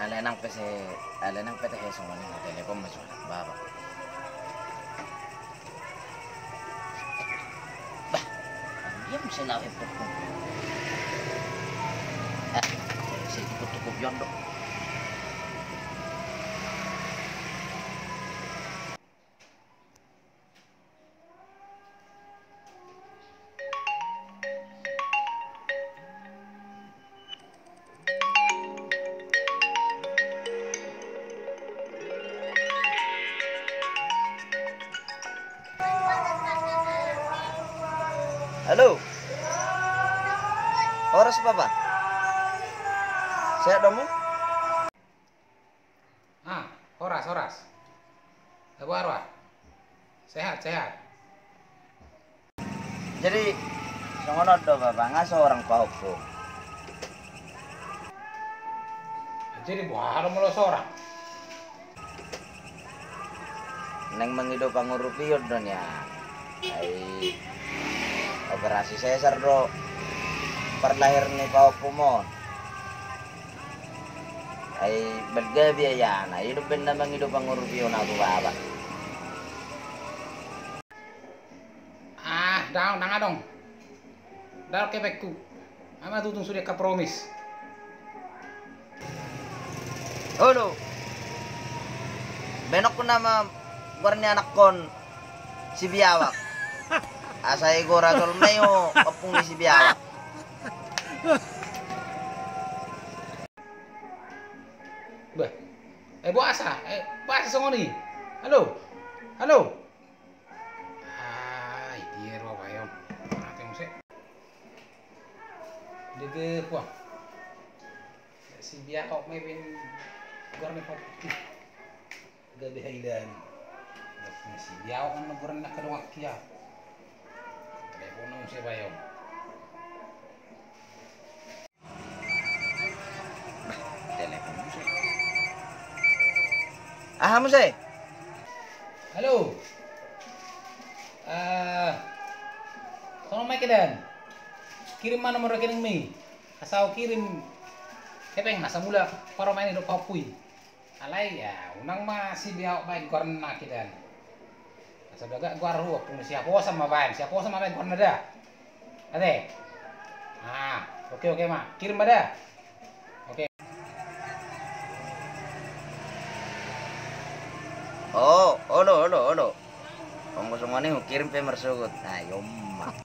Alenang PTS sama nih Telekom masuk baba. Bah, diam sila epot ko. Si tukop yon do. Halo. Oras pa ba? Sehat dong? Horas. Abu arwah. Sehat. Jadi songonod do Bapak ngaso orang pahukum. Jadi buah mulu seorang. Neng mengido pangurupiyod don ya. Ay operasi sesar do. Perlahir ni pahukum mo. Ay bergabi ya na hidup benda mengido pangurupiyod na tu Bapak. Daun dong. Dal kepekku. Ama tutung sudah ka promis. Halo. Benok ko nama warni anak kon si Biawak. Asay ko rasol mayo opung ni si Biawak. Bah. Buasa songoni. Halo. Dia apa yon? Tengok sih. Dege puang. Si Biawak may bin goreng pati. Gabi hailan. Si Biawak ang goreng nak kedua kia. Telepono si Bayon. Telepon mo siya. Mo siya. Halo. Tolong Mike dan kirim mana nomor rekening mi. Asal kirim kepeng nasa mula para main hidup papui. Alai ya, unang masih biawak baik korna kidan. Asal daga gua ruh pun siapa sama baik korna dah. Ade. Oke mah. Kirim pada. Oke. Oh, odo. Kamu semua nih kirim pe mersugut. Nah, yomma.